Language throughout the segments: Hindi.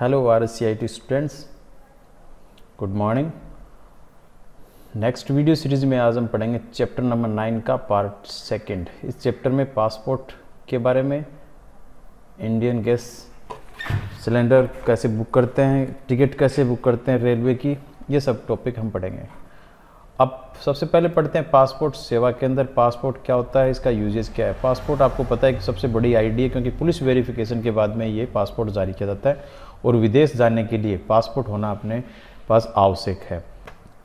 Hello RSCIT students, good morning. Next video series में आज हम पढ़ेंगे चैप्टर नंबर 9 का पार्ट सेकंड। इस चैप्टर में पासपोर्ट के बारे में, इंडियन गैस सिलेंडर कैसे बुक करते हैं, टिकट कैसे बुक करते हैं रेलवे की, ये सब टॉपिक हम पढ़ेंगे। अब सबसे पहले पढ़ते हैं पासपोर्ट सेवा के अंदर पासपोर्ट क्या होता है, इसका यूजेस क्या है। पासपोर्ट आपको पता है कि सबसे बड़ी आईडी है, क्योंकि पुलिस वेरिफिकेशन के बाद में ये पासपोर्ट जारी किया जाता है और विदेश जाने के लिए पासपोर्ट होना अपने पास आवश्यक है।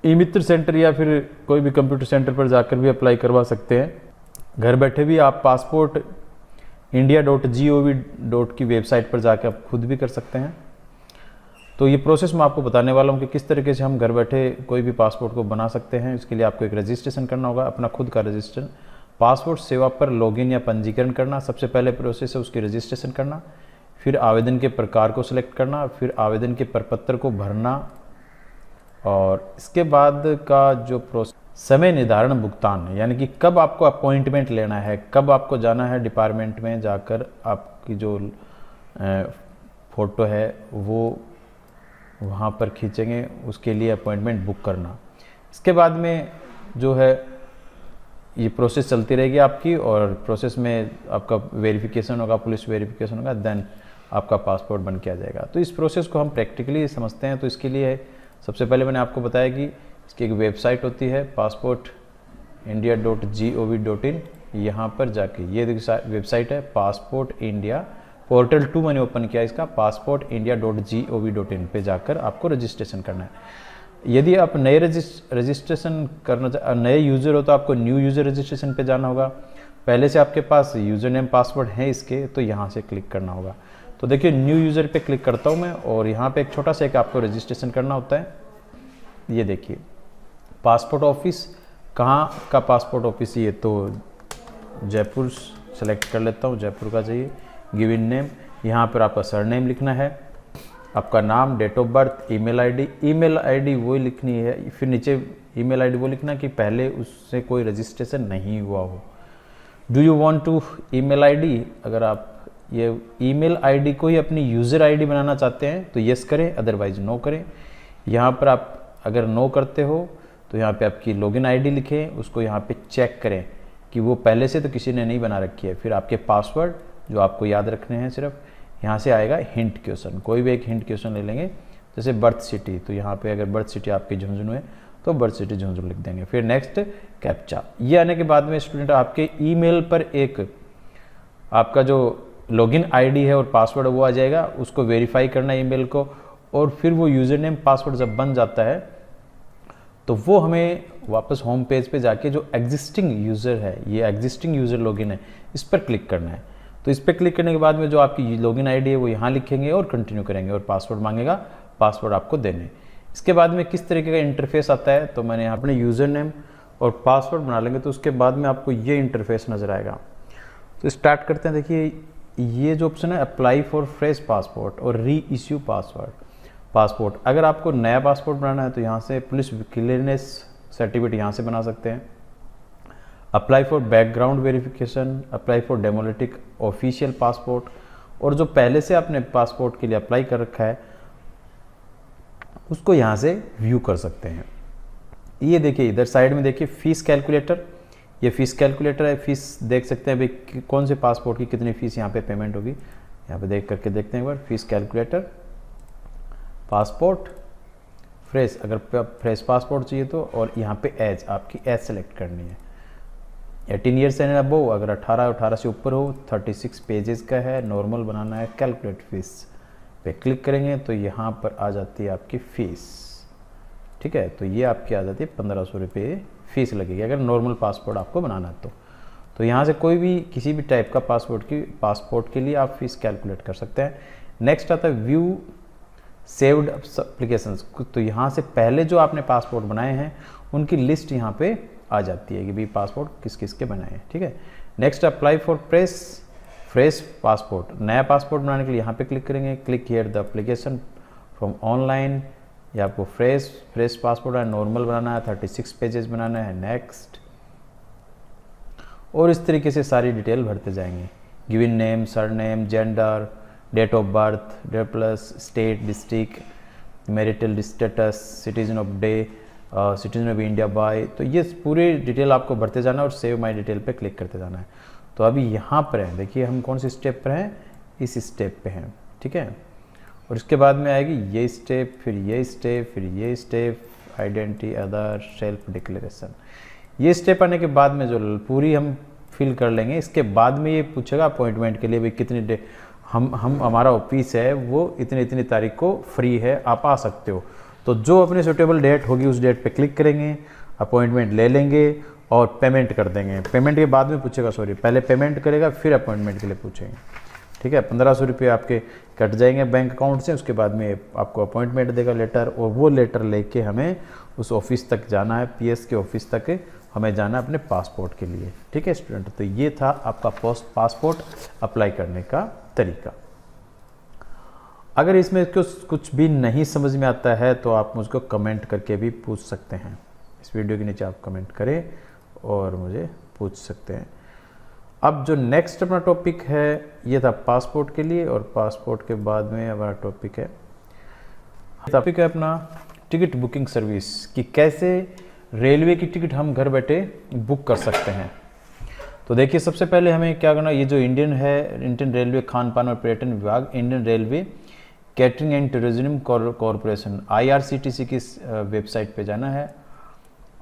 ई मित्र सेंटर या फिर कोई भी कंप्यूटर सेंटर पर जाकर भी अप्लाई करवा सकते हैं। घर बैठे भी आप पासपोर्ट india.gov की वेबसाइट पर जाकर आप खुद भी कर सकते हैं। तो ये प्रोसेस मैं आपको बताने वाला हूँ कि किस तरीके से हम घर बैठे कोई भी पासपोर्ट को बना सकते हैं। इसके लिए आपको एक रजिस्ट्रेशन करना होगा, अपना खुद का रजिस्ट्रेशन। पासपोर्ट सेवा पर लॉगिन या पंजीकरण करना सबसे पहले प्रोसेस है, उसकी रजिस्ट्रेशन करना। फिर आवेदन के प्रकार को सिलेक्ट करना, फिर आवेदन के प्रपत्र को भरना, और इसके बाद का जो प्रोसेस समय निर्धारण भुगतान, यानी कि कब आपको अपॉइंटमेंट लेना है, कब आपको जाना है डिपार्टमेंट में जाकर आपकी जो फ़ोटो है वो वहाँ पर खींचेंगे, उसके लिए अपॉइंटमेंट बुक करना। इसके बाद में जो है ये प्रोसेस चलती रहेगी आपकी, और प्रोसेस में आपका वेरिफिकेशन होगा, पुलिस वेरिफिकेशन होगा, देन आपका पासपोर्ट बन के आ जाएगा। तो इस प्रोसेस को हम प्रैक्टिकली समझते हैं। तो इसके लिए सबसे पहले मैंने आपको बताया कि इसकी एक वेबसाइट होती है passportindia.gov.in। यहाँ पर जाके ये वेबसाइट है पासपोर्ट इंडिया पोर्टल 2 मैंने ओपन किया इसका, passportindia.gov.in पे जाकर आपको रजिस्ट्रेशन करना है। यदि आप नए रजिस्ट्रेशन करना नए यूज़र हो तो आपको न्यू यूज़र रजिस्ट्रेशन पे जाना होगा। पहले से आपके पास यूज़र नेम पासवर्ड है इसके, तो यहाँ से क्लिक करना होगा। तो देखिए न्यू यूज़र पे क्लिक करता हूँ मैं, और यहाँ पे एक छोटा सा एक आपको रजिस्ट्रेशन करना होता है। ये देखिए पासपोर्ट ऑफिस, कहाँ का पासपोर्ट ऑफिस, ये तो जयपुर सेलेक्ट कर लेता हूँ, जयपुर का चाहिए। गिवन नेम, यहाँ पर आपका सरनेम लिखना है, आपका नाम, date of birth, email ID वही लिखनी है। फिर नीचे ईमेल आईडी वो लिखना कि पहले उससे कोई रजिस्ट्रेशन नहीं हुआ हो। Do you want to email ID, अगर आप ये ईमेल आईडी को ही अपनी यूज़र आईडी बनाना चाहते हैं तो यस करें, अदरवाइज नो करें। यहाँ पर आप अगर नो करते हो तो यहाँ पे आपकी लॉगिन आईडी लिखें, उसको यहाँ पे चेक करें कि वो पहले से तो किसी ने नहीं बना रखी है। फिर आपके पासवर्ड जो आपको याद रखने हैं, सिर्फ यहाँ से आएगा हिंट क्वेश्चन, कोई भी एक हिंट क्वेश्चन ले लेंगे। जैसे बर्थ सिटी, तो यहाँ पे अगर बर्थ सिटी आपकी झुंझुनू है तो बर्थ सिटी झुंझुनू लिख देंगे। फिर नेक्स्ट कैप्चा। ये आने के बाद में स्टूडेंट आपके ईमेल पर एक आपका जो लॉगिन आईडी है और पासवर्ड वो आ जाएगा, उसको वेरीफाई करना है ईमेल को, और फिर वो यूज़र नेम पासवर्ड जब बन जाता है तो वो हमें वापस होम पेज पे जाके जो एग्जिस्टिंग यूज़र है, ये एग्जिस्टिंग यूज़र लॉगिन है, इस पर क्लिक करना है। तो इस पर क्लिक करने के बाद में जो आपकी लॉगिन आईडी है वो यहाँ लिखेंगे और कंटिन्यू करेंगे, और पासवर्ड मांगेगा, पासवर्ड आपको देने। इसके बाद में किस तरीके का इंटरफेस आता है, तो मैंने यहाँ अपने यूज़र नेम और पासवर्ड बना लेंगे, तो उसके बाद में आपको ये इंटरफेस नज़र आएगा। तो स्टार्ट करते हैं। देखिए ये जो ऑप्शन है अप्लाई फॉर फ्रेश पासपोर्ट और री इश्यू पासपोर्ट। अगर आपको नया पासपोर्ट बनाना है तो यहाँ से पुलिस क्लियरेंस सर्टिफिकेट यहाँ से बना सकते हैं। Apply for background verification, apply for democratic official passport, और जो पहले से आपने पासपोर्ट के लिए अप्लाई कर रखा है उसको यहाँ से व्यू कर सकते हैं। ये देखिए इधर साइड में देखिए फीस कैलकुलेटर, ये फीस कैलकुलेटर है। फीस देख सकते हैं भाई कौन से पासपोर्ट की कितनी फीस यहाँ पे पेमेंट होगी, यहाँ पे देख करके देखते हैं एक बार। फीस कैलकुलेटर, पासपोर्ट फ्रेश, अगर फ्रेश पासपोर्ट चाहिए तो, और यहाँ पे एज, आपकी एज सेलेक्ट करनी है। 18 ईयर्स एंड अबव, अगर 18 से ऊपर हो, 36 पेजेस का है, नॉर्मल बनाना है। कैलकुलेट फीस पे क्लिक करेंगे तो यहाँ पर आ जाती है आपकी फ़ीस, ठीक है। तो ये आपकी आ जाती है 1500 रुपये फीस लगेगी अगर नॉर्मल पासपोर्ट आपको बनाना है तो यहाँ से कोई भी किसी भी टाइप का पासपोर्ट के लिए आप फीस कैलकुलेट कर सकते हैं। नेक्स्ट आता है व्यू सेव्ड एप्लीकेशंस। तो यहाँ से पहले जो आपने पासपोर्ट बनाए हैं उनकी लिस्ट यहाँ पे आ जाती है कि भाई पासपोर्ट किस किस के बनाए हैं, ठीक है। Next apply for fresh passport, नया पासपोर्ट बनाने के लिए यहाँ पे क्लिक करेंगे। Click here the application from online, या आपको फ्रेश पासपोर्ट है, नॉर्मल बनाना है, 36 पेजेस बनाना है। नेक्स्ट, और इस तरीके से सारी डिटेल भरते जाएंगे। Given name, surname, gender, date of birth, date plus state, district, marital status, citizen of day, citizen of India by. तो ये पूरी डिटेल आपको भरते जाना और सेव माई डिटेल पे क्लिक करते जाना है। तो अभी यहाँ पर है, देखिए हम कौन सी स्टेप पर हैं, इस स्टेप पे हैं, ठीक है। और इसके बाद में आएगी ये स्टेप, फिर ये स्टेप, फिर ये step, identity, other, self declaration. ये स्टेप आने के बाद में जो पूरी हम फिल कर लेंगे, इसके बाद में ये पूछेगा अपॉइंटमेंट के लिए भाई कितनी डे हम हमारा ऑफिस है वो इतनी तारीख को फ्री है, आप आ सकते हो। तो जो अपनी सूटेबल डेट होगी उस डेट पे क्लिक करेंगे, अपॉइंटमेंट ले लेंगे और पेमेंट कर देंगे। पेमेंट के बाद में पूछेगा, सॉरी पहले पेमेंट करेगा फिर अपॉइंटमेंट के लिए पूछेंगे, ठीक है। 1500 रुपये आपके कट जाएंगे बैंक अकाउंट से, उसके बाद में आपको अपॉइंटमेंट देगा लेटर, और वो लेटर लेके हमें उस ऑफिस तक जाना है, पीएस के ऑफिस तक हमें जाना है अपने पासपोर्ट के लिए, ठीक है स्टूडेंट। तो ये था आपका पासपोर्ट अप्लाई करने का तरीका। अगर इसमें कुछ भी नहीं समझ में आता है तो आप मुझको कमेंट करके भी पूछ सकते हैं। इस वीडियो के नीचे आप कमेंट करें और मुझे पूछ सकते हैं। अब जो नेक्स्ट अपना टॉपिक है ये था पासपोर्ट के लिए, और पासपोर्ट के बाद में हमारा टॉपिक है अपना टिकट बुकिंग सर्विस, कि कैसे रेलवे की टिकट हम घर बैठे बुक कर सकते हैं। तो देखिए सबसे पहले हमें क्या करना, ये जो इंडियन रेलवे खान पान और पर्यटन विभाग, Indian railway catering and tourism corporation IRCTC की वेबसाइट पे जाना है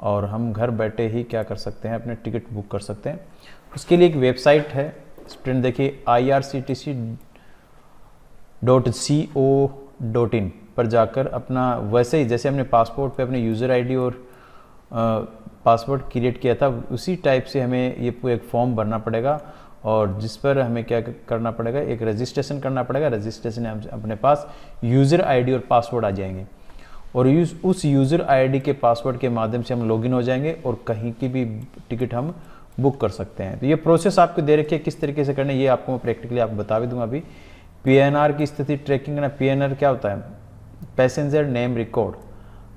और हम घर बैठे ही क्या कर सकते हैं, अपने टिकट बुक कर सकते हैं। उसके लिए एक वेबसाइट है स्टूडेंट, देखिए irctc.co.in पर जाकर अपना वैसे ही जैसे हमने पासपोर्ट पे अपने यूज़र आईडी और पासवर्ड क्रिएट किया था उसी टाइप से हमें ये पूरा एक फॉर्म भरना पड़ेगा, और जिस पर हमें क्या करना पड़ेगा, एक रजिस्ट्रेशन करना पड़ेगा। रजिस्ट्रेशन अपने पास यूज़र आईडी और पासवर्ड आ जाएंगे, और उस यूज़र आईडी के पासवर्ड के माध्यम से हम लॉगिन हो जाएंगे और कहीं की भी टिकट हम बुक कर सकते हैं। तो ये प्रोसेस आपको दे रखी है, किस तरीके से करना है ये आपको मैं प्रैक्टिकली आपको बता भी दूंगा। अभी PNR की स्थिति ट्रैकिंग करना। PNR क्या होता है, पैसेंजर नेम रिकॉर्ड।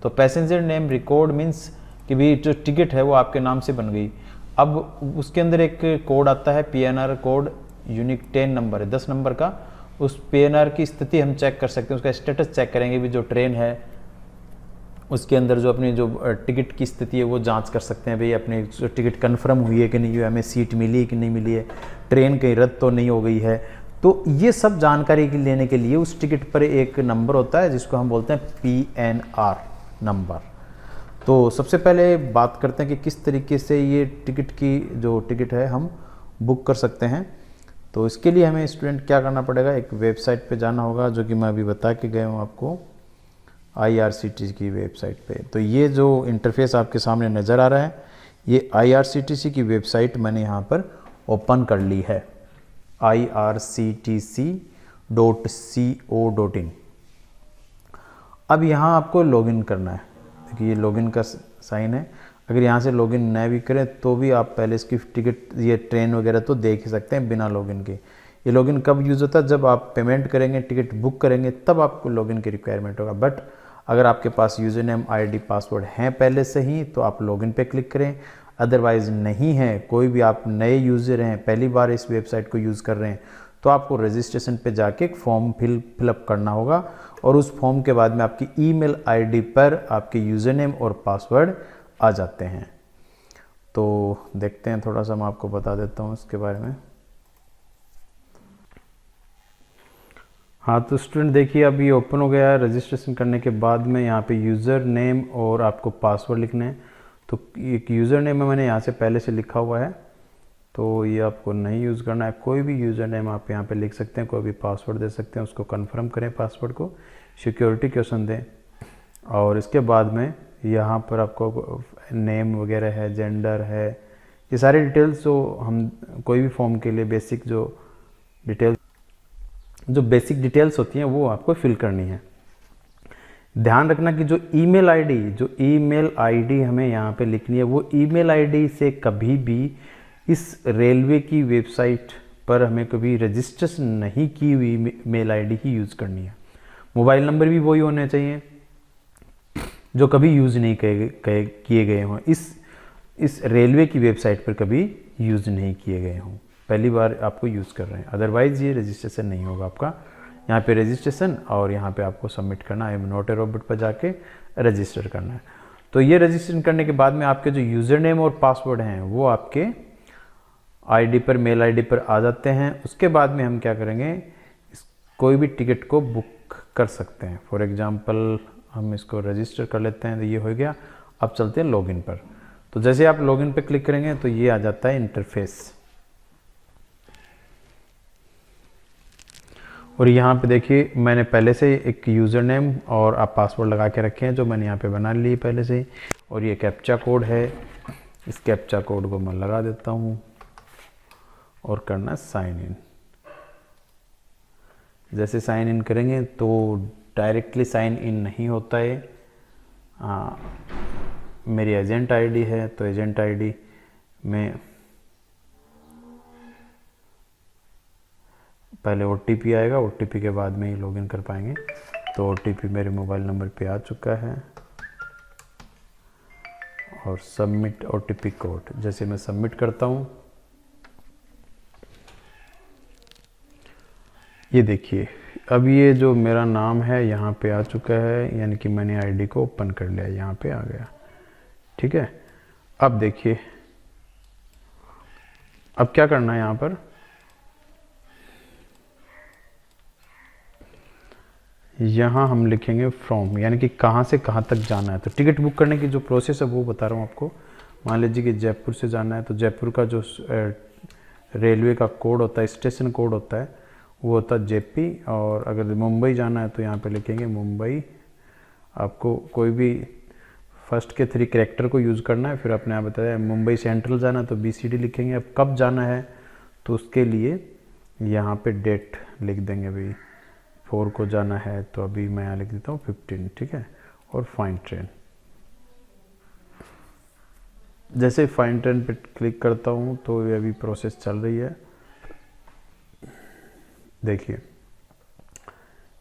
तो पैसेंजर नेम रिकॉर्ड मीन्स कि भी जो टिकट है वो आपके नाम से बन गई। अब उसके अंदर एक कोड आता है PNR कोड, यूनिक 10 नंबर है, 10 नंबर का। उस PNR की स्थिति हम चेक कर सकते हैं, उसका स्टेटस चेक करेंगे भी जो ट्रेन है उसके अंदर जो अपनी जो टिकट की स्थिति है वो जांच कर सकते हैं भाई अपनी जो टिकट कंफर्म हुई है कि नहीं हुई, हमें सीट मिली है कि नहीं मिली है, ट्रेन कहीं रद्द तो नहीं हो गई है। तो ये सब जानकारी लेने के लिए उस टिकट पर एक नंबर होता है जिसको हम बोलते हैं PNR नंबर। तो सबसे पहले बात करते हैं कि किस तरीके से ये टिकट है हम बुक कर सकते हैं। तो इसके लिए हमें स्टूडेंट क्या करना पड़ेगा, एक वेबसाइट पे जाना होगा जो कि मैं अभी बता के गया हूँ आपको, IRCTC की वेबसाइट पे। तो ये जो इंटरफेस आपके सामने नज़र आ रहा है ये IRCTC की वेबसाइट मैंने यहाँ पर ओपन कर ली है, irctc.co.in। अब यहाँ आपको लॉगिन करना है। देखिए ये लॉगिन का साइन है, अगर यहाँ से लॉगिन न भी करें तो भी आप पहले इसकी टिकट ये ट्रेन वगैरह तो देख ही सकते हैं बिना लॉगिन के। ये लॉगिन कब यूज़ होता है, जब आप पेमेंट करेंगे, टिकट बुक करेंगे, तब आपको लॉगिन की रिक्वायरमेंट होगा। बट अगर आपके पास यूज़र नेम ID पासवर्ड हैं पहले से ही तो आप लॉगिन पे क्लिक करें, अदरवाइज़ नहीं है, कोई भी आप नए यूज़र हैं, पहली बार इस वेबसाइट को यूज़ कर रहे हैं, तो आपको रजिस्ट्रेशन पे जाके एक फॉर्म फिलअप करना होगा, और उस फॉर्म के बाद में आपकी ईमेल ID पर आपके यूज़र नेम और पासवर्ड आ जाते हैं। तो देखते हैं, थोड़ा सा मैं आपको बता देता हूँ इसके बारे में। हाँ तो स्टूडेंट देखिए अब ये ओपन हो गया है। रजिस्ट्रेशन करने के बाद में यहाँ पे यूज़र नेम और आपको पासवर्ड लिखना है। तो एक यूज़र नेम मैंने यहाँ से पहले से लिखा हुआ है, तो ये आपको नहीं यूज़ करना है। कोई भी यूज़र नेम आप यहाँ पे लिख सकते हैं, कोई भी पासवर्ड दे सकते हैं, उसको कंफर्म करें पासवर्ड को, सिक्योरिटी क्वेश्चन दें, और इसके बाद में यहाँ पर आपको नेम वगैरह है, जेंडर है, ये सारी डिटेल्स जो हम कोई भी फॉर्म के लिए बेसिक जो बेसिक डिटेल्स होती हैं वो आपको फिल करनी है। ध्यान रखना कि जो ईमेल आईडी हमें यहाँ पे लिखनी है वो ईमेल आईडी से कभी भी इस रेलवे की वेबसाइट पर हमें कभी रजिस्ट्रेशन नहीं की हुई मेल आईडी ही यूज़ करनी है। मोबाइल नंबर भी वही होने चाहिए जो कभी यूज़ नहीं किए गए हों, इस रेलवे की वेबसाइट पर कभी यूज़ नहीं किए गए हों, पहली बार आपको यूज़ कर रहे हैं, अदरवाइज़ ये रजिस्ट्रेशन नहीं होगा आपका यहाँ पे रजिस्ट्रेशन और यहाँ पे आपको सबमिट करना है, I am not a robot पर जाके रजिस्टर करना है। तो ये रजिस्ट्रेशन करने के बाद में आपके जो यूज़र नेम और पासवर्ड हैं वो आपके आईडी पर, मेल आईडी पर आ जाते हैं। उसके बाद में हम क्या करेंगे, कोई भी टिकट को बुक कर सकते हैं। फॉर एग्जांपल हम इसको रजिस्टर कर लेते हैं, तो ये हो गया। अब चलते हैं लॉगिन पर। तो जैसे आप लॉगिन पर क्लिक करेंगे तो ये आ जाता है इंटरफेस, और यहाँ पे देखिए मैंने पहले से एक यूज़र नेम और आप पासवर्ड लगा के रखे हैं जो मैंने यहाँ पे बना ली पहले से ही, और ये कैप्चा कोड है। इस कैप्चा कोड को मैं लगा देता हूँ और करना साइन इन। जैसे साइन इन करेंगे तो डायरेक्टली साइन इन नहीं होता है, मेरी एजेंट आईडी है तो एजेंट आईडी में पहले OTP आएगा, OTP के बाद में ही लॉगिन कर पाएंगे। तो OTP मेरे मोबाइल नंबर पे आ चुका है और सबमिट OTP कोड। जैसे मैं सबमिट करता हूँ, ये देखिए अब ये जो मेरा नाम है यहाँ पे आ चुका है, यानी कि मैंने आईडी को ओपन कर लिया, यहाँ पे आ गया। ठीक है, अब देखिए अब क्या करना है, यहाँ पर यहाँ हम लिखेंगे फ्रॉम, यानी कि कहाँ से कहाँ तक जाना है। तो टिकट बुक करने की जो प्रोसेस है वो बता रहा हूँ आपको। मान लीजिए कि जयपुर से जाना है, तो जयपुर का जो रेलवे का कोड होता है, स्टेशन कोड होता है, वो होता है JP। और अगर मुंबई जाना है तो यहाँ पे लिखेंगे मुंबई। आपको कोई भी फर्स्ट के 3 कैरेक्टर को यूज़ करना है। फिर आपने यहाँ बताया मुंबई सेंट्रल जाना है तो BCD लिखेंगे। अब कब जाना है तो उसके लिए यहाँ पे डेट लिख देंगे, भाई 4 को जाना है तो अभी मैं यहाँ लिख देता हूँ 15। ठीक है, और फाइंड ट्रेन। जैसे फाइंड ट्रेन पे क्लिक करता हूँ तो ये अभी प्रोसेस चल रही है। देखिए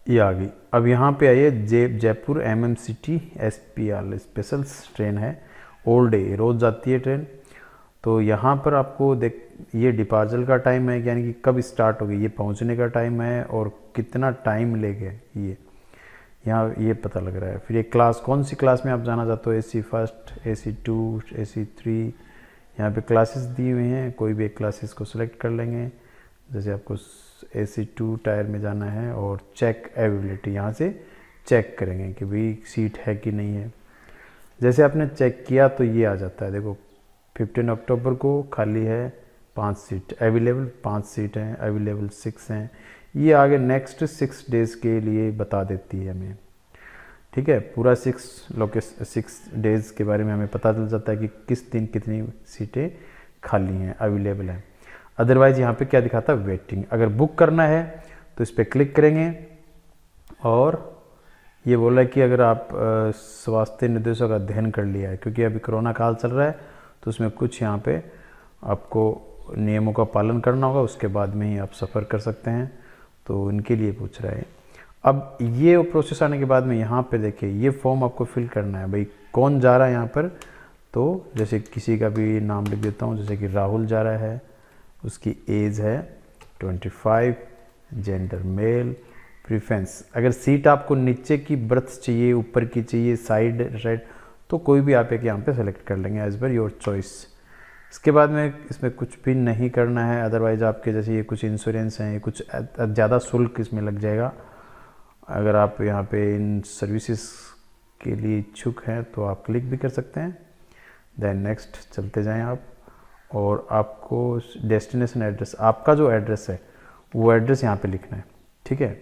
ये आ गई। अब यहाँ पे आइए, Jaipur MMCT SPL special train है, ऑल डे, रोज़ जाती है ट्रेन। तो यहाँ पर आपको देख, ये डिपार्चर का टाइम है, यानी कि कब स्टार्ट होगी, ये पहुँचने का टाइम है और कितना टाइम लेगा ये यहाँ ये पता लग रहा है। फिर ये क्लास, कौन सी क्लास में आप जाना चाहते हो, AC फर्स्ट, AC 2, AC 3, यहाँ पे क्लासेस दी हुई हैं। कोई भी एक क्लासेस को सिलेक्ट कर लेंगे। जैसे आपको AC 2 टायर में जाना है, और चेक अवेलेबिलिटी, यहाँ से चेक करेंगे कि भाई सीट है कि नहीं है। जैसे आपने चेक किया तो ये आ जाता है, देखो 15 अक्टूबर को खाली है 5 सीट अवेलेबल, 5 सीट हैं अवेलेबल, 6 हैं। ये आगे नेक्स्ट 6 डेज़ के लिए बता देती है हमें। ठीक है, पूरा 6 डेज़ के बारे में हमें पता चल जाता है कि किस दिन कितनी सीटें खाली हैं, अवेलेबल हैं। अदरवाइज़ यहाँ पे क्या दिखाता है, वेटिंग। अगर बुक करना है तो इस पर क्लिक करेंगे, और ये बोला कि अगर आप स्वास्थ्य निर्देशों का अध्ययन कर लिया है, क्योंकि अभी कोरोना काल चल रहा है तो उसमें कुछ यहाँ पे आपको नियमों का पालन करना होगा, उसके बाद में ही आप सफ़र कर सकते हैं। तो इनके लिए पूछ रहा है। अब ये प्रोसेस आने के बाद में यहाँ पे देखिए ये फॉर्म आपको फिल करना है, भाई कौन जा रहा है यहाँ पर। तो जैसे किसी का भी नाम लिख देता हूँ, जैसे कि राहुल जा रहा है, उसकी एज है 25, जेंडर मेल, प्रीफरेंस। अगर सीट आपको नीचे की बर्थ चाहिए, ऊपर की चाहिए, साइड राइट, तो कोई भी आप एक यहाँ पे सेलेक्ट कर लेंगे एज पर योर चॉइस। इसके बाद में इसमें कुछ भी नहीं करना है। अदरवाइज़ आपके जैसे ये कुछ इंश्योरेंस हैं, ये कुछ ज़्यादा शुल्क इसमें लग जाएगा। अगर आप यहाँ पे इन सर्विसेज के लिए इच्छुक हैं तो आप क्लिक भी कर सकते हैं। देन नेक्स्ट चलते जाएं आप, और आपको डेस्टिनेशन एड्रेस, आपका जो एड्रेस है वो एड्रेस यहाँ पे लिखना है। ठीक है,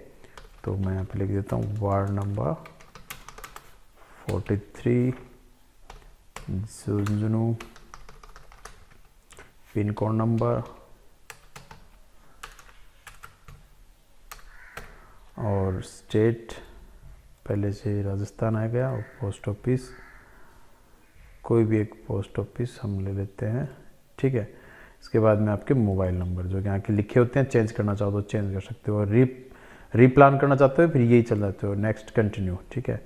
तो मैं यहाँ पे लिख देता हूँ ward number 43 Jhunjhunu, pin code number और स्टेट पहले से राजस्थान आ गया, और पोस्ट ऑफिस कोई भी एक पोस्ट ऑफिस हम ले लेते हैं। ठीक है, इसके बाद में आपके मोबाइल नंबर जो यहाँ के लिखे होते हैं, चेंज करना चाहो तो चेंज कर सकते हो, रीप्लान करना चाहते हो फिर यही चल जाते हो, नेक्स्ट कंटिन्यू। ठीक है,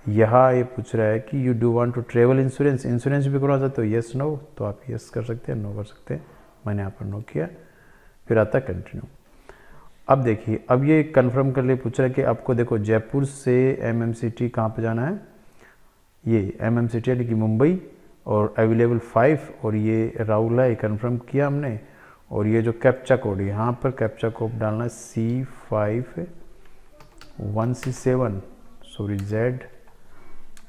यहाँ ये पूछ रहा है कि you do want to travel insurance, insurance भी करना चाहते हो, येस नो, तो आप येस कर सकते हैं, नो कर सकते हैं। मैंने यहाँ पर नो किया, फिर आता है कंटिन्यू। अब देखिए, अब ये कंफर्म कर लिए पूछ रहा है कि आपको देखो जयपुर से MMCT कहाँ पे जाना है, ये MMCT यानी कि मुंबई, और अवेलेबल 5, और ये राहुल है, ये कन्फर्म किया हमने। और ये जो कैप्चा कोड, यहाँ पर कैप्चा कोड डालना है C51C7, सॉरी Z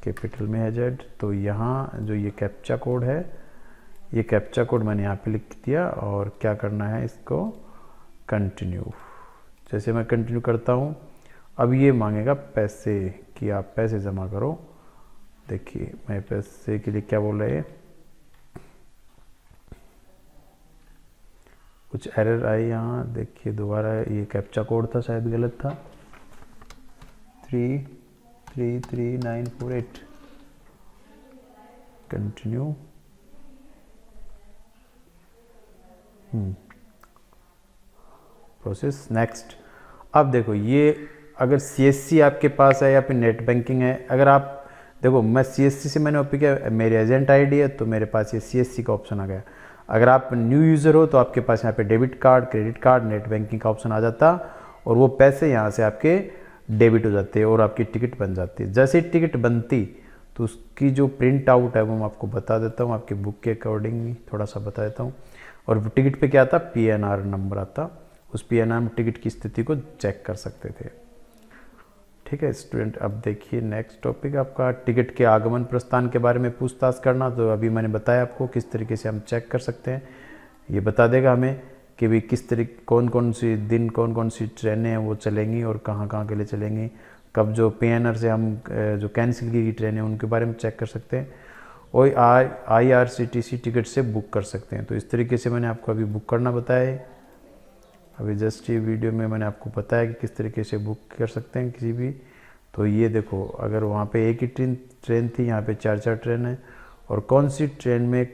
कैपिटल में है Z। तो यहाँ जो ये कैप्चा कोड है, ये कैप्चा कोड मैंने यहाँ पे लिख दिया, और क्या करना है, इसको कंटिन्यू। जैसे मैं कंटिन्यू करता हूँ, अब ये मांगेगा पैसे कि आप पैसे जमा करो। देखिए मैं पैसे के लिए क्या बोल रहे हैं, कुछ एरर आई यहाँ, देखिए दोबारा, ये कैप्चा कोड था शायद गलत था, 333948, कंटिन्यू। Process next. अब देखो ये अगर CSC आपके पास है या फिर नेट बैंकिंग है, अगर आप देखो मैं CSC से मैंने ओपन किया, मेरे एजेंट ID है तो मेरे पास ये CSC का ऑप्शन आ गया। अगर आप न्यू यूज़र हो तो आपके पास यहाँ पे debit card, credit card, net banking का ऑप्शन आ जाता, और वो पैसे यहाँ से आपके डेबिट हो जाते और आपकी टिकट बन जाती है। जैसे ही टिकट बनती तो उसकी जो प्रिंट आउट है वो मैं आपको बता देता हूँ, आपके बुक के अकॉर्डिंग थोड़ा सा बता देता हूँ। और टिकट पे क्या आता, PNR नंबर आता, उस PNR में टिकट की स्थिति को चेक कर सकते थे। ठीक है स्टूडेंट, अब देखिए नेक्स्ट टॉपिक आपका टिकट के आगमन प्रस्थान के बारे में पूछताछ करना। तो अभी मैंने बताया आपको किस तरीके से हम चेक कर सकते हैं, ये बता देगा हमें कि भाई किस तरीके, कौन कौन सी दिन, कौन कौन सी ट्रेनें हैं वो चलेंगी और कहाँ कहाँ के लिए चलेंगी, कब जो PNR से हम जो कैंसिल की गई ट्रेनें उनके बारे में चेक कर सकते हैं, और IRCTC टिकट से बुक कर सकते हैं। तो इस तरीके से मैंने आपको अभी बुक करना बताया है। अभी जस्ट ये वीडियो में मैंने आपको बताया कि किस तरीके से बुक कर सकते हैं किसी भी। तो ये देखो, अगर वहाँ पे एक ही ट्रेन थी, यहाँ पे 4 ट्रेन है, और कौन सी ट्रेन में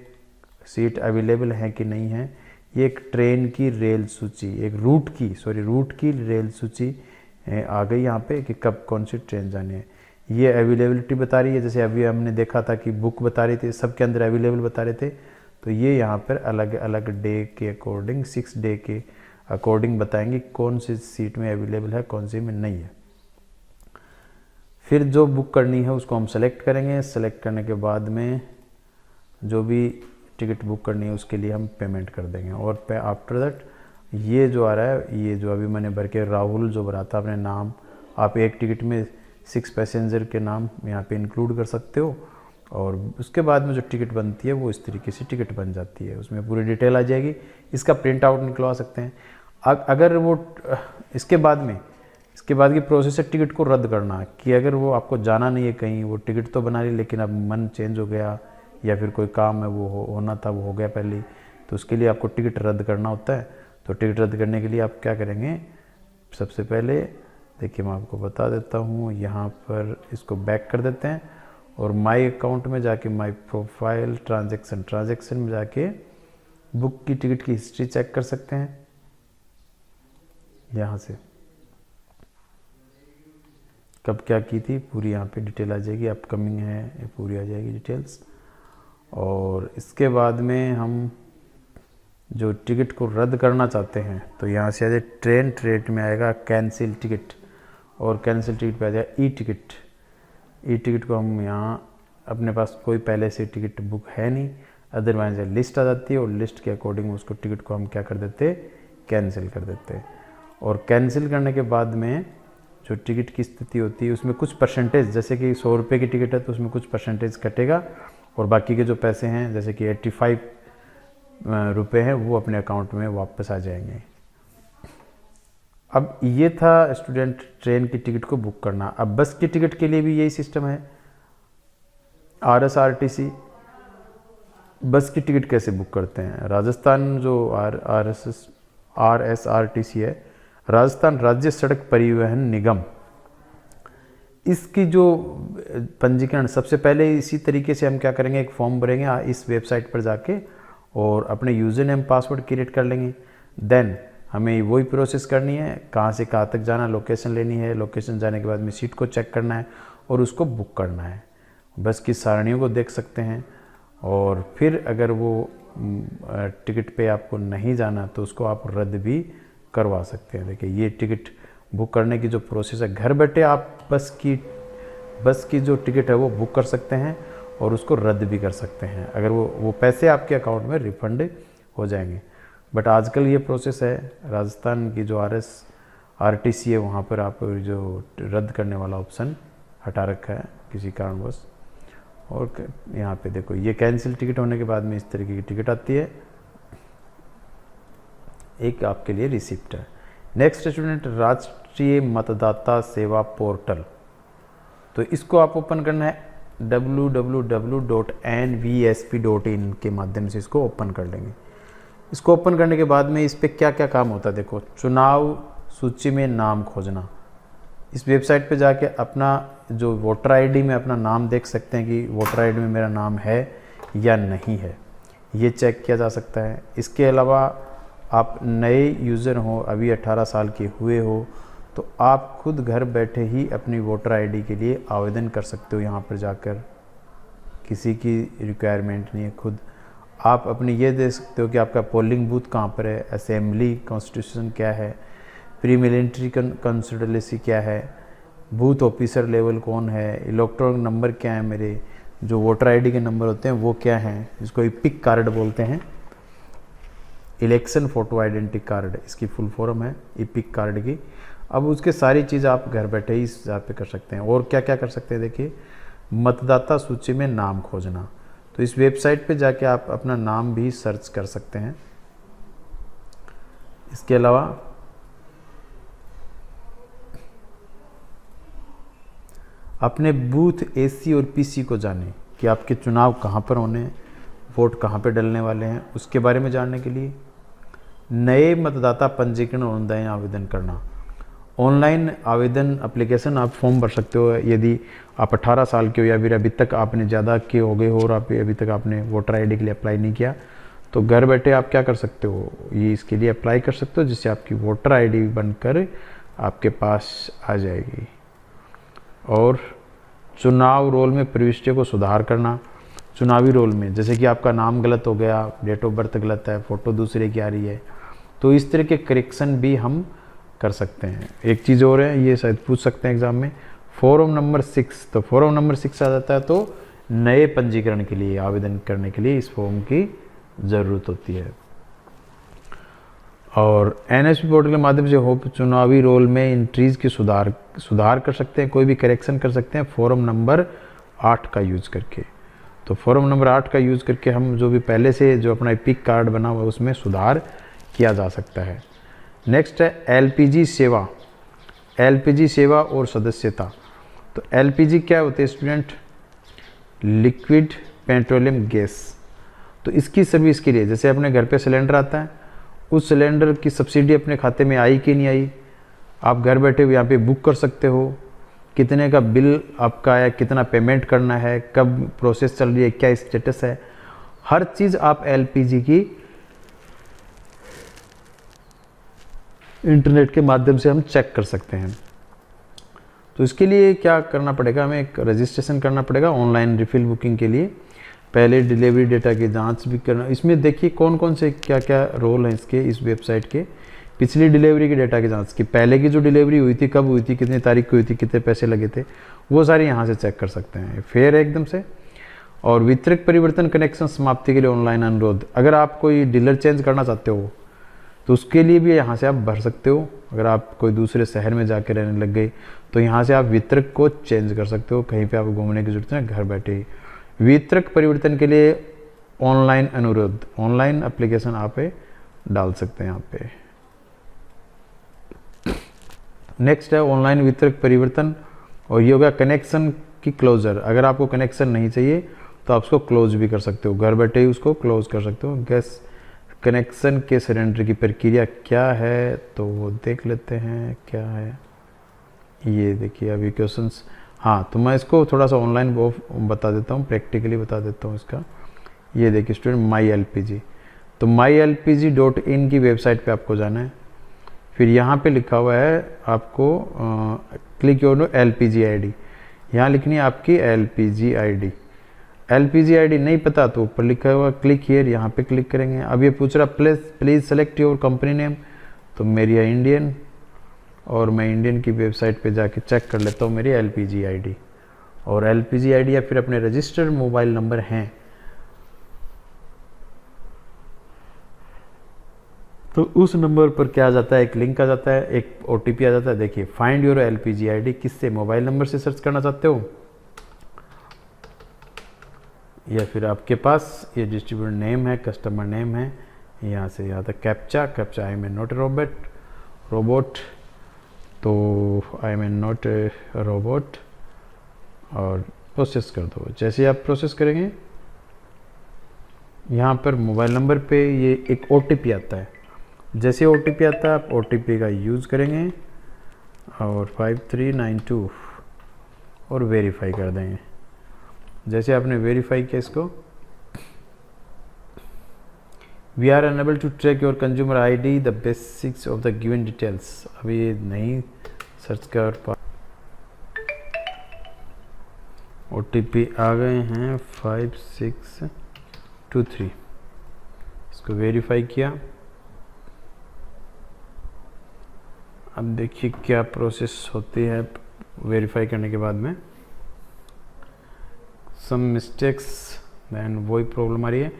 सीट अवेलेबल है कि नहीं है, ये एक ट्रेन की रेल सूची, एक रूट की रेल सूची आ गई यहाँ पे कि कब कौन सी ट्रेन जानी है। ये अवेलेबिलिटी बता रही है, जैसे अभी हमने देखा था कि बुक बता रही थी, सबके अंदर अवेलेबल बता रहे थे। तो ये यहाँ पर अलग अलग डे के अकॉर्डिंग, 6 डे के अकॉर्डिंग बताएंगे कौन सी सीट में अवेलेबल है, कौन सी में नहीं है। फिर जो बुक करनी है उसको हम सेलेक्ट करेंगे। सेलेक्ट करने के बाद में जो भी टिकट बुक करनी है उसके लिए हम पेमेंट कर देंगे। और आफ्टर दैट ये जो आ रहा है, ये जो अभी मैंने भर के राहुल जो भरा था अपने नाम, आप एक टिकट में 6 पैसेंजर के नाम यहाँ पे इंक्लूड कर सकते हो। और उसके बाद में जो टिकट बनती है वो इस तरीके से टिकट बन जाती है, उसमें पूरी डिटेल आ जाएगी। इसका प्रिंट आउट निकलवा सकते हैं। अगर वो इसके बाद की प्रोसेस है टिकट को रद्द करना, कि अगर वो आपको जाना नहीं है कहीं, वो टिकट तो बना ली लेकिन अब मन चेंज हो गया या फिर कोई काम है वो होना था वो हो गया पहले, तो उसके लिए आपको टिकट रद्द करना होता है। तो टिकट रद्द करने के लिए आप क्या करेंगे, सबसे पहले देखिए मैं आपको बता देता हूँ, यहाँ पर इसको बैक कर देते हैं और माई अकाउंट में जाके माई प्रोफाइल ट्रांजैक्शन में जाके बुक की टिकट की हिस्ट्री चेक कर सकते हैं। यहाँ से कब क्या की थी पूरी यहाँ पे डिटेल आ जाएगी, अपकमिंग है ये पूरी आ जाएगी डिटेल्स। और इसके बाद में हम जो टिकट को रद्द करना चाहते हैं तो यहाँ से आ जाए ट्रेन ट्रेड में आएगा कैंसिल टिकट, और कैंसिल टिकट पे आ जाए ई टिकट को हम यहाँ, अपने पास कोई पहले से टिकट बुक है नहीं, अदरवाइज लिस्ट आ जाती है और लिस्ट के अकॉर्डिंग उसको टिकट को हम क्या कर देते, कैंसिल कर देते। और कैंसिल करने के बाद में जो टिकट की स्थिति होती है उसमें कुछ परसेंटेज, जैसे कि 100 रुपये की टिकट है तो उसमें कुछ परसेंटेज कटेगा और बाकी के जो पैसे हैं जैसे कि 85 रुपये हैं वो अपने अकाउंट में वापस आ जाएंगे। अब ये था स्टूडेंट ट्रेन की टिकट को बुक करना। अब बस की टिकट के लिए भी यही सिस्टम है। RSRTC बस की टिकट कैसे बुक करते हैं, राजस्थान जो RSRTC है, राजस्थान राज्य सड़क परिवहन निगम, इसकी जो पंजीकरण सबसे पहले इसी तरीके से हम क्या करेंगे, एक फॉर्म भरेंगे इस वेबसाइट पर जाके और अपने यूज़र नेम पासवर्ड क्रिएट कर लेंगे। देन हमें वही प्रोसेस करनी है, कहाँ से कहाँ तक जाना, लोकेशन लेनी है, लोकेशन जाने के बाद में सीट को चेक करना है और उसको बुक करना है। बस की सारणियों को देख सकते हैं और फिर अगर वो टिकट पे आपको नहीं जाना तो उसको आप रद्द भी करवा सकते हैं। देखिए ये टिकट बुक करने की जो प्रोसेस है, घर बैठे आप बस की जो टिकट है वो बुक कर सकते हैं और उसको रद्द भी कर सकते हैं, अगर वो पैसे आपके अकाउंट में रिफंड हो जाएंगे। बट आजकल ये प्रोसेस है, राजस्थान की जो RTC है वहाँ पर आप जो रद्द करने वाला ऑप्शन हटा रखा है किसी कारणवश। और यहाँ पे देखो ये कैंसिल टिकट होने के बाद में इस तरीके की टिकट आती है, एक आपके लिए रिसिप्ट है। नेक्स्ट स्टूडेंट, राष्ट्रीय मतदाता सेवा पोर्टल। तो इसको आप ओपन करना है www.nvsp.in के माध्यम से इसको ओपन कर लेंगे। इसको ओपन करने के बाद में इस पर क्या क्या काम होता है, देखो चुनाव सूची में नाम खोजना। इस वेबसाइट पे जाके अपना जो वोटर आईडी में अपना नाम देख सकते हैं कि वोटर आईडी में मेरा नाम है या नहीं है, ये चेक किया जा सकता है। इसके अलावा आप नए यूज़र हो, अभी 18 साल के हुए हो, तो आप खुद घर बैठे ही अपनी वोटर आईडी के लिए आवेदन कर सकते हो। यहाँ पर जाकर किसी की रिक्वायरमेंट नहीं है, खुद आप अपनी ये दे सकते हो कि आपका पोलिंग बूथ कहाँ पर है, असेंबली कॉन्स्टिट्यूशन क्या है, प्री मिलिट्री कंसल्टेंसी क्या है, बूथ ऑफिसर लेवल कौन है, इलेक्ट्रॉनिक नंबर क्या है, मेरे जो वोटर आईडी के नंबर होते हैं वो क्या हैं, जिसको इपिक कार्ड बोलते हैं, इलेक्शन फोटो आइडेंटिटी कार्ड, इसकी फुल फॉर्म है इपिक कार्ड की। अब उसके सारी चीज़ आप घर बैठे ही इस जगह पे कर सकते हैं। और क्या क्या कर सकते हैं, देखिए मतदाता सूची में नाम खोजना। तो इस वेबसाइट पे जाके आप अपना नाम भी सर्च कर सकते हैं। इसके अलावा अपने बूथ AC और PC को जानें कि आपके चुनाव कहाँ पर होने हैं, वोट कहाँ पर डलने वाले हैं, उसके बारे में जानने के लिए नए मतदाता पंजीकरण ऑनलाइन आवेदन करना। ऑनलाइन आवेदन एप्लीकेशन आप फॉर्म भर सकते हो यदि आप 18 साल के हो या फिर अभी तक आपने ज़्यादा के हो गए हो और आप अभी तक आपने वोटर आईडी के लिए अप्लाई नहीं किया, तो घर बैठे आप क्या कर सकते हो, ये इसके लिए अप्लाई कर सकते हो, जिससे आपकी वोटर आईडी बनकर आपके पास आ जाएगी। और चुनाव रोल में प्रविष्टियों को सुधार करना। चुनावी रोल में जैसे कि आपका नाम गलत हो गया, डेट ऑफ बर्थ गलत है, फ़ोटो दूसरे की आ रही है, तो इस तरह के करेक्शन भी हम कर सकते हैं। एक चीज़ और है, ये शायद पूछ सकते हैं एग्ज़ाम में, फॉर्म नंबर 6। तो फॉर्म नंबर 6 आ जाता है तो नए पंजीकरण के लिए आवेदन करने के लिए इस फॉर्म की ज़रूरत होती है। और NSP पोर्टल के माध्यम से होप चुनावी रोल में एंट्रीज़ की सुधार कर सकते हैं, कोई भी करेक्शन कर सकते हैं फॉर्म नंबर 8 का यूज़ करके। तो फॉर्म नंबर 8 का यूज़ करके हम जो भी पहले से जो अपना इपिक कार्ड बना हुआ है उसमें सुधार किया जा सकता है। नेक्स्ट है LPG सेवा। LPG सेवा और सदस्यता। तो LPG क्या होते हैं स्टूडेंट, लिक्विड पेट्रोलियम गैस। तो इसकी सर्विस के लिए जैसे अपने घर पे सिलेंडर आता है, उस सिलेंडर की सब्सिडी अपने खाते में आई कि नहीं आई, आप घर बैठे हुए यहाँ पे बुक कर सकते हो। कितने का बिल आपका आया, कितना पेमेंट करना है, कब प्रोसेस चल रही है, क्या स्टेटस है, हर चीज़ आप LPG की इंटरनेट के माध्यम से हम चेक कर सकते हैं। तो इसके लिए क्या करना पड़ेगा, हमें एक रजिस्ट्रेशन करना पड़ेगा ऑनलाइन रिफिल बुकिंग के लिए। पहले डिलीवरी डेटा की जांच भी करना। इसमें देखिए कौन कौन से क्या क्या रोल हैं इसके, इस वेबसाइट के। पिछली डिलीवरी की डेटा की जांच की, पहले की जो डिलीवरी हुई थी कब हुई थी, कितनी तारीख को हुई थी, कितने पैसे लगे थे, वो सारे यहाँ से चेक कर सकते हैं, फेयर है एकदम से। और वितरक परिवर्तन कनेक्शन समाप्ति के लिए ऑनलाइन अनुरोध। अगर आप कोई डीलर चेंज करना चाहते हो तो उसके लिए भी यहाँ से आप भर सकते हो। अगर आप कोई दूसरे शहर में जाके रहने लग गए तो यहाँ से आप वितरक को चेंज कर सकते हो, कहीं पे आपको घूमने की जरूरत नहीं, घर बैठे ही। वितरक परिवर्तन के लिए ऑनलाइन अनुरोध, ऑनलाइन एप्लीकेशन आप डाल सकते हैं यहाँ पे। नेक्स्ट है ऑनलाइन वितरक परिवर्तन, और ये होगा कनेक्शन की क्लोजर। अगर आपको कनेक्शन नहीं चाहिए तो आप उसको क्लोज भी कर सकते हो, घर बैठे ही उसको क्लोज कर सकते हो। गैस कनेक्शन के सिलेंडर की प्रक्रिया क्या है तो वो देख लेते हैं क्या है। ये देखिए अभी क्वेश्चंस, हाँ तो मैं इसको थोड़ा सा ऑनलाइन वो बता देता हूँ, प्रैक्टिकली बता देता हूँ इसका। ये देखिए स्टूडेंट माई LPG, तो mylpg.in की वेबसाइट पे आपको जाना है। फिर यहाँ पे लिखा हुआ है आपको क्लिक योर LPG ID, यहाँ लिखनी है आपकी LPG ID। LPG ID नहीं पता तो ऊपर लिखा हुआ क्लिक हियर, यहाँ पे क्लिक करेंगे। अब ये पूछ रहा please select your company name, तो मेरी है इंडियन, और मैं इंडियन की वेबसाइट पे जाके चेक कर लेता हूँ मेरी एलपीजी आईडी, और एलपीजी आईडी या फिर अपने रजिस्टर्ड मोबाइल नंबर हैं तो उस नंबर पर क्या आ जाता है, एक लिंक आ जाता है, एक ओटीपी आ जाता है। देखिए, फाइंड योर एलपीजी आईडी, किससे, मोबाइल नंबर से सर्च करना चाहते हो या फिर आपके पास ये डिस्ट्रीब्यूटर नेम है, कस्टमर नेम है, यहाँ से यहाँ तक captcha I am not robot, तो आई एम नॉट रोबोट, और प्रोसेस कर दो। जैसे आप प्रोसेस करेंगे यहाँ पर मोबाइल नंबर पे ये एक ओटीपी आता है, जैसे ओटीपी आता है आप ओटीपी का यूज़ करेंगे और 5392 और वेरीफाई कर देंगे। जैसे आपने वेरीफाई किया इसको, we are unable to track your consumer ID, the basics of the given details. अभी ये नहीं सर्च कर पा, ओटीपी आ गए हैं 5623, इसको वेरीफाई किया। अब देखिए क्या प्रोसेस होती है वेरीफाई करने के बाद में, सम मिस्टेक्स, दैन वही प्रॉब्लम आ रही है,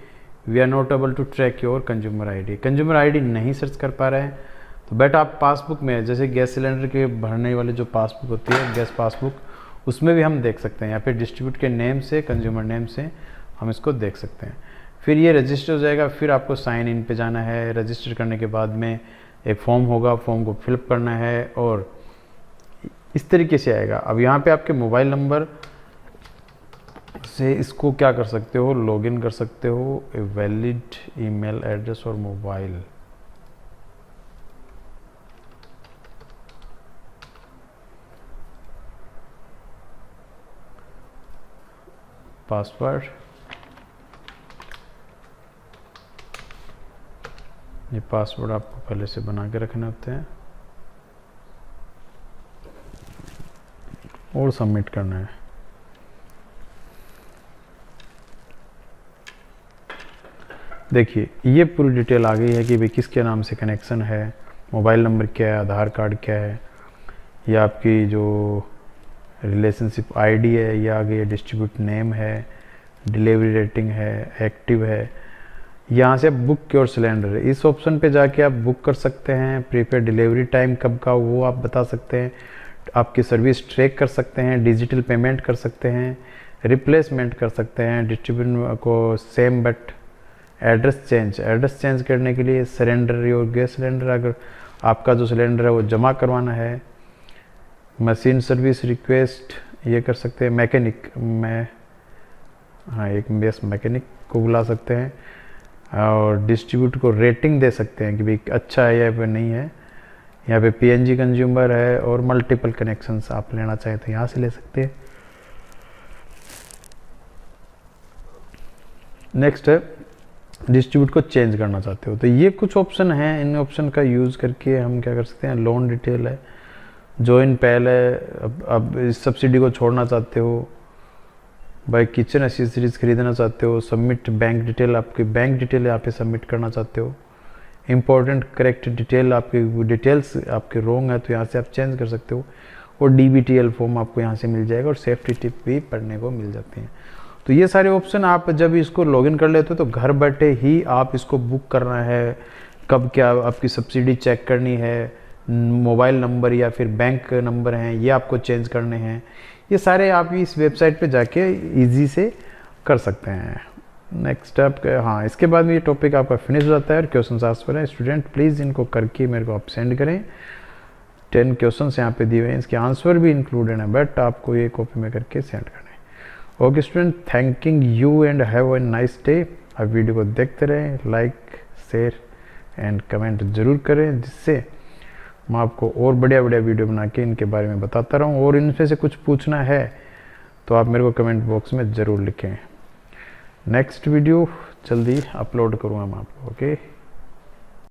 we are not able to track your consumer ID नहीं सर्च कर पा रहे हैं। तो बेटा आप पासबुक में, जैसे गैस सिलेंडर के भरने वाले जो पासबुक होती है गैस पासबुक, उसमें भी हम देख सकते हैं, या फिर डिस्ट्रीब्यूट के नेम से, कंज्यूमर नेम से हम इसको देख सकते हैं। फिर ये रजिस्टर हो जाएगा, फिर आपको साइन इन पे जाना है। रजिस्टर करने के बाद में एक फॉर्म होगा, फॉर्म को फिलअप करना है और इस तरीके से आएगा। अब यहाँ पे आपके मोबाइल नंबर से इसको क्या कर सकते हो, लॉगिन कर सकते हो, ए वैलिड ईमेल एड्रेस और मोबाइल, पासवर्ड, ये पासवर्ड आपको पहले से बना के रखने होते हैं और सबमिट करना है। देखिए ये पूरी डिटेल आ गई है कि भाई किसके नाम से कनेक्शन है, मोबाइल नंबर क्या है, आधार कार्ड क्या है, या आपकी जो रिलेशनशिप आईडी है, ये आ गई है, डिस्ट्रीब्यूट नेम है, डिलीवरी रेटिंग है, एक्टिव है। यहाँ से बुक योर सिलेंडर, इस ऑप्शन पे जाके आप बुक कर सकते हैं। प्रीपेड डिलीवरी टाइम कब का वो आप बता सकते हैं, आपकी सर्विस ट्रैक कर सकते हैं, डिजिटल पेमेंट कर सकते हैं, रिप्लेसमेंट कर सकते हैं, डिस्ट्रीब्यूटर को सेम बट एड्रेस चेंज करने के लिए सिलेंडर और गैस सिलेंडर, अगर आपका जो सिलेंडर है वो जमा करवाना है, मशीन सर्विस रिक्वेस्ट ये कर सकते हैं, मैकेनिक में हाँ एक बेस मैकेनिक को बुला सकते हैं, और डिस्ट्रीब्यूट को रेटिंग दे सकते हैं कि भाई अच्छा है या फिर नहीं है। यहाँ पे पीएनजी कंज्यूमर है और मल्टीपल कनेक्शंस आप लेना चाहें तो यहाँ से ले सकते हैं। नेक्स्ट है डिस्ट्रीब्यूट को चेंज करना चाहते हो, तो ये कुछ ऑप्शन हैं, इन ऑप्शन का यूज़ करके हम क्या कर सकते हैं। लोन डिटेल है, जॉइन पहल है, अब इस सब्सिडी को छोड़ना चाहते हो, भाई किचन एसेसरीज खरीदना चाहते हो, सबमिट बैंक डिटेल, आपकी बैंक डिटेल यहाँ पे सबमिट करना चाहते हो, इंपॉर्टेंट करेक्ट डिटेल, आपकी डिटेल्स आपके रॉन्ग है तो यहाँ से आप चेंज कर सकते हो, और DBTL फॉर्म आपको यहाँ से मिल जाएगा, और सेफ्टी टिप भी पढ़ने को मिल जाती हैं। तो ये सारे ऑप्शन आप जब इसको लॉगिन कर लेते हो तो घर बैठे ही आप इसको बुक करना है, कब क्या आपकी सब्सिडी चेक करनी है, मोबाइल नंबर या फिर बैंक नंबर हैं ये आपको चेंज करने हैं, ये सारे आप इस वेबसाइट पे जाके इजी से कर सकते हैं। नेक्स्ट आप हाँ, इसके बाद में ये टॉपिक आपका फिनिश हो जाता है और क्वेश्चन आंसर है। स्टूडेंट प्लीज़ इनको करके मेरे को आप सेंड करें। 10 क्वेश्चन यहाँ पे दिए हुए हैं, इसके आंसर भी इंक्लूडेड है, बट आपको ये कॉपी में करके सेंड करना है। Okay student, thanking you and have a nice day. आप वीडियो को देखते रहें, लाइक शेयर एंड कमेंट ज़रूर करें, जिससे मैं आपको और बढ़िया वीडियो बना के इनके बारे में बताता रहूँ। और इनमें से कुछ पूछना है तो आप मेरे को कमेंट बॉक्स में ज़रूर लिखें। नेक्स्ट वीडियो जल्दी अपलोड करूँगा मैं आपको। ओके।